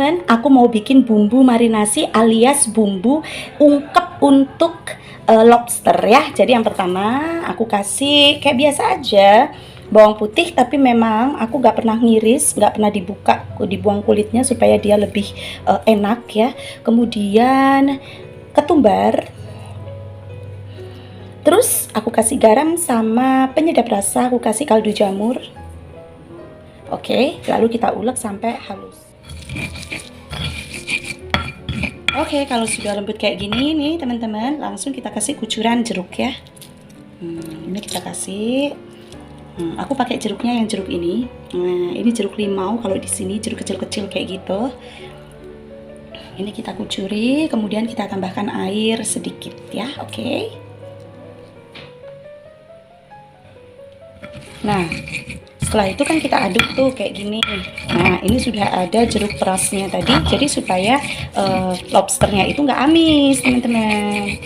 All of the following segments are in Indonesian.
teman-teman, aku mau bikin bumbu marinasi alias bumbu ungkep untuk lobster ya. Jadi yang pertama aku kasih kayak biasa aja bawang putih, tapi memang aku gak pernah ngiris, gak pernah dibuka, dibuang kulitnya supaya dia lebih enak ya. Kemudian ketumbar, terus aku kasih garam sama penyedap rasa, aku kasih kaldu jamur. Oke, lalu kita ulek sampai halus. Oke, kalau sudah lembut kayak gini nih teman-teman, langsung kita kasih kucuran jeruk ya. Ini kita kasih. Aku pakai jeruknya yang jeruk ini. Ini jeruk limau, kalau di sini jeruk kecil-kecil kayak gitu. Ini kita kucuri, kemudian kita tambahkan air sedikit ya. Oke. Nah, setelah itu kan kita aduk tuh kayak gini. Nah, ini sudah ada jeruk perasnya tadi, jadi supaya lobsternya itu nggak amis teman-teman.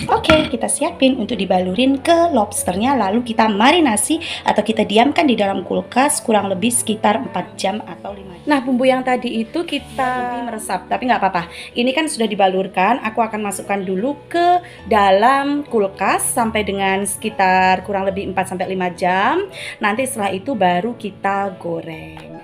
Oke, kita siapin untuk dibalurin ke lobsternya, lalu kita marinasi atau kita diamkan di dalam kulkas kurang lebih sekitar 4 jam atau 5 jam. Nah, bumbu yang tadi itu kita meresap, tapi nggak apa-apa. Ini kan sudah dibalurkan, aku akan masukkan dulu ke dalam kulkas sampai dengan sekitar kurang lebih 4-5 jam. Nanti setelah itu baru kita goreng.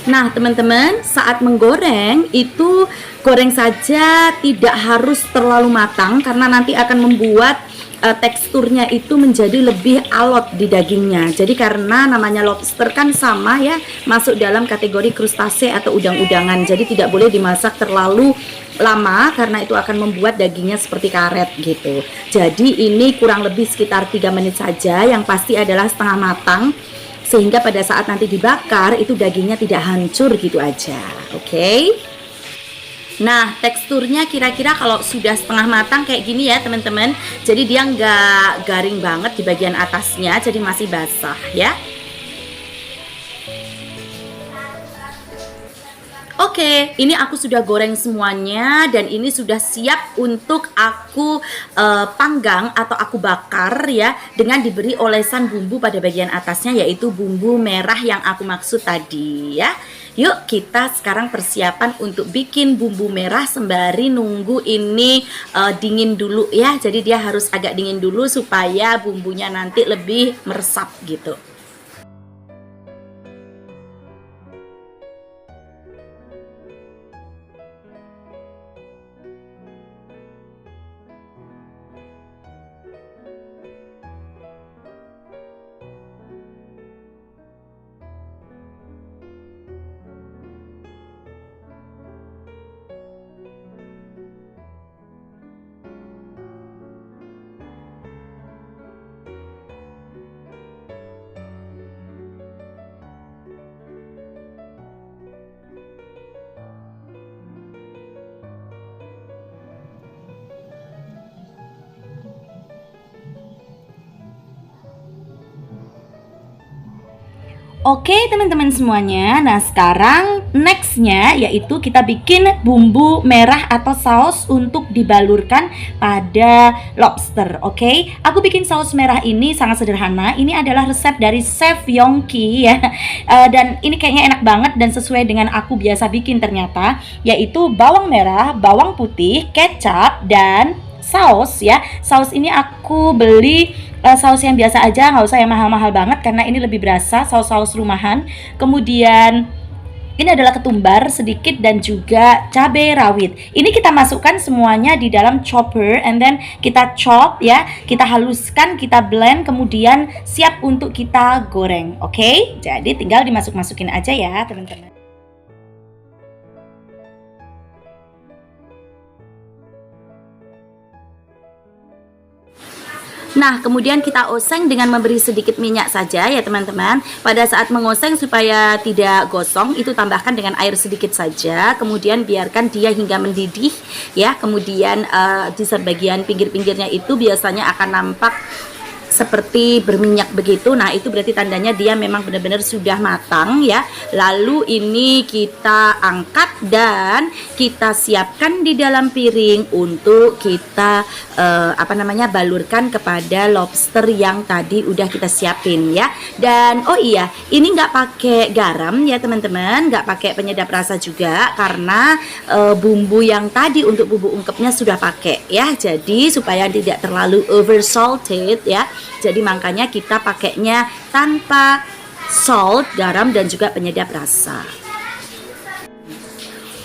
Nah teman-teman, saat menggoreng itu goreng saja, tidak harus terlalu matang karena nanti akan membuat teksturnya itu menjadi lebih alot di dagingnya. Jadi karena namanya lobster kan sama ya, masuk dalam kategori krustase atau udang-udangan. Jadi tidak boleh dimasak terlalu lama karena itu akan membuat dagingnya seperti karet gitu. Jadi ini kurang lebih sekitar 3 menit saja, yang pasti adalah setengah matang, sehingga pada saat nanti dibakar itu dagingnya tidak hancur gitu aja. Oke. Nah, teksturnya kira-kira kalau sudah setengah matang kayak gini ya teman-teman. Jadi dia nggak garing banget di bagian atasnya, jadi masih basah ya. Oke, ini aku sudah goreng semuanya dan ini sudah siap untuk aku panggang atau aku bakar ya, dengan diberi olesan bumbu pada bagian atasnya, yaitu bumbu merah yang aku maksud tadi ya. Yuk kita sekarang persiapan untuk bikin bumbu merah sembari nunggu ini dingin dulu ya. Jadi dia harus agak dingin dulu supaya bumbunya nanti lebih meresap gitu. Oke teman-teman semuanya, nah sekarang nextnya yaitu kita bikin bumbu merah atau saus untuk dibalurkan pada lobster. Oke, aku bikin saus merah ini sangat sederhana. Ini adalah resep dari Chef Yongki ya. Dan ini kayaknya enak banget dan sesuai dengan aku biasa bikin ternyata, yaitu bawang merah, bawang putih, kecap, dan saus ya. Saus ini aku beli saus yang biasa aja, nggak usah yang mahal-mahal banget karena ini lebih berasa saus-saus rumahan. Kemudian ini adalah ketumbar sedikit dan juga cabai rawit. Ini kita masukkan semuanya di dalam chopper and then kita chop ya, kita haluskan, kita blend, kemudian siap untuk kita goreng. Oke, jadi tinggal dimasuk-masukin aja ya teman-teman. Nah, kemudian kita oseng dengan memberi sedikit minyak saja ya teman-teman. Pada saat mengoseng supaya tidak gosong, itu tambahkan dengan air sedikit saja. Kemudian biarkan dia hingga mendidih ya. Kemudian di sebagian pinggir-pinggirnya itu biasanya akan nampak seperti berminyak begitu. Nah, itu berarti tandanya dia memang benar-benar sudah matang ya. Lalu ini kita angkat dan kita siapkan di dalam piring untuk kita balurkan kepada lobster yang tadi udah kita siapin ya. Dan oh iya, ini nggak pakai garam ya teman-teman, nggak pakai penyedap rasa juga karena bumbu yang tadi untuk bumbu ungkepnya sudah pakai ya. Jadi supaya tidak terlalu over salted ya. Jadi makanya kita pakainya tanpa salt, garam dan juga penyedap rasa.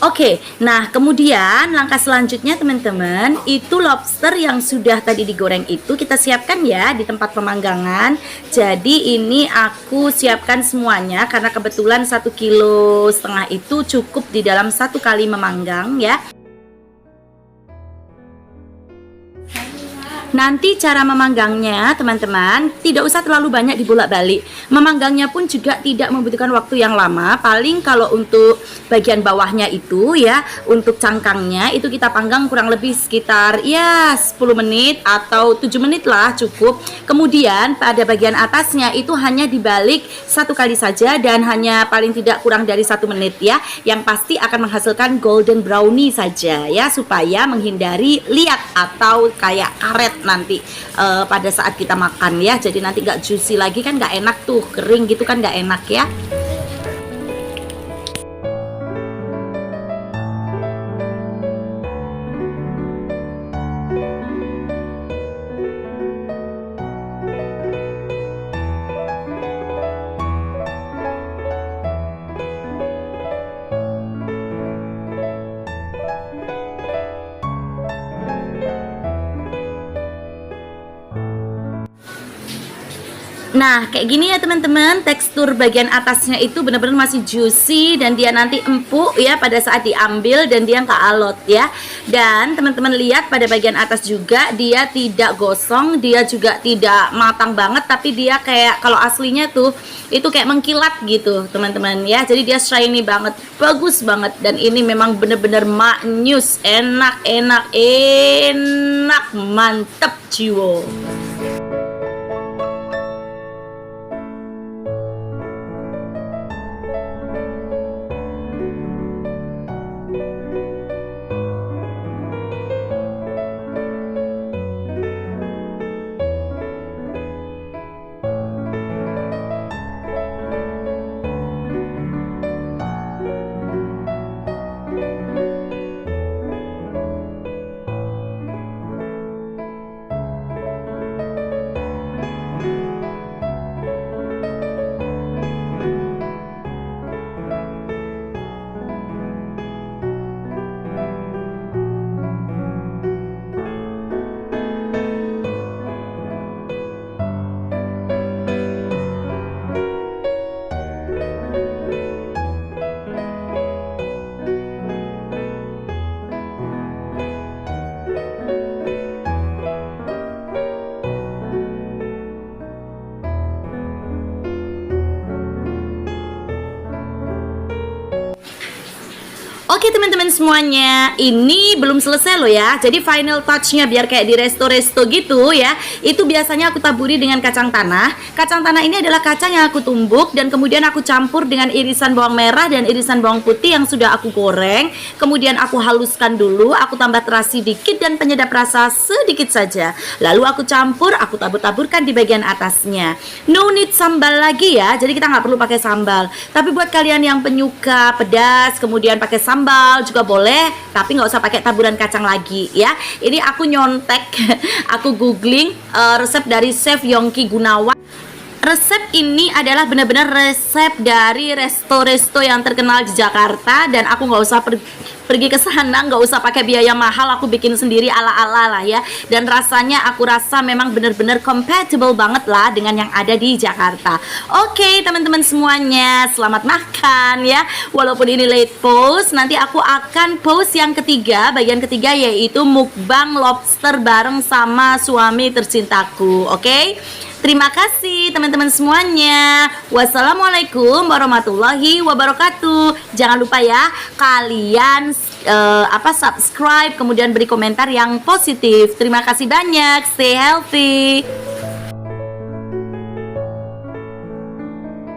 Oke, nah kemudian langkah selanjutnya teman-teman, itu lobster yang sudah tadi digoreng itu kita siapkan ya di tempat pemanggangan. Jadi ini aku siapkan semuanya karena kebetulan 1,5 kilo itu cukup di dalam 1 kali memanggang ya. Nanti cara memanggangnya teman-teman tidak usah terlalu banyak dibolak-balik. Memanggangnya pun juga tidak membutuhkan waktu yang lama. Paling kalau untuk bagian bawahnya itu ya, untuk cangkangnya itu kita panggang kurang lebih sekitar ya 10 menit atau 7 menit lah cukup. Kemudian pada bagian atasnya itu hanya dibalik 1 kali saja dan hanya paling tidak kurang dari 1 menit ya. Yang pasti akan menghasilkan golden brownie saja ya, supaya menghindari liat atau kayak karet nanti pada saat kita makan ya. Jadi nanti nggak juicy lagi kan, nggak enak tuh, kering gitu kan nggak enak ya. Nah, kayak gini ya teman-teman, tekstur bagian atasnya itu benar-benar masih juicy dan dia nanti empuk ya pada saat diambil dan dia nggak alot ya. Dan teman-teman lihat pada bagian atas juga dia tidak gosong, dia juga tidak matang banget, tapi dia kayak kalau aslinya tuh itu kayak mengkilat gitu teman-teman ya. Jadi dia shiny banget, bagus banget, dan ini memang benar-benar maknyus, enak, mantep jiwo. Oke teman-teman semuanya, ini belum selesai loh ya. Jadi final touchnya biar kayak di resto-resto gitu ya, itu biasanya aku taburi dengan kacang tanah. Kacang tanah ini adalah kacang yang aku tumbuk dan kemudian aku campur dengan irisan bawang merah dan irisan bawang putih yang sudah aku goreng. Kemudian aku haluskan dulu, aku tambah terasi dikit dan penyedap rasa sedikit saja. Lalu aku campur, aku tabur-taburkan di bagian atasnya. No need sambal lagi ya, jadi kita nggak perlu pakai sambal. Tapi buat kalian yang penyuka pedas kemudian pakai sambal juga boleh, tapi nggak usah pakai taburan kacang lagi ya. Ini aku nyontek, aku googling resep dari Chef Yongki Gunawan. Resep ini adalah benar-benar resep dari resto-resto yang terkenal di Jakarta dan aku nggak usah pergi ke sana, nggak usah pakai biaya mahal, aku bikin sendiri ala-ala lah ya. Dan rasanya aku rasa memang benar-benar compatible banget lah dengan yang ada di Jakarta. Oke teman-teman semuanya, selamat makan ya. Walaupun ini late post, nanti aku akan post yang ketiga, bagian ketiga, yaitu mukbang lobster bareng sama suami tercintaku. Oke, terima kasih teman-teman semuanya. Wassalamualaikum warahmatullahi wabarakatuh. Jangan lupa ya kalian subscribe kemudian beri komentar yang positif. Terima kasih banyak. Stay healthy.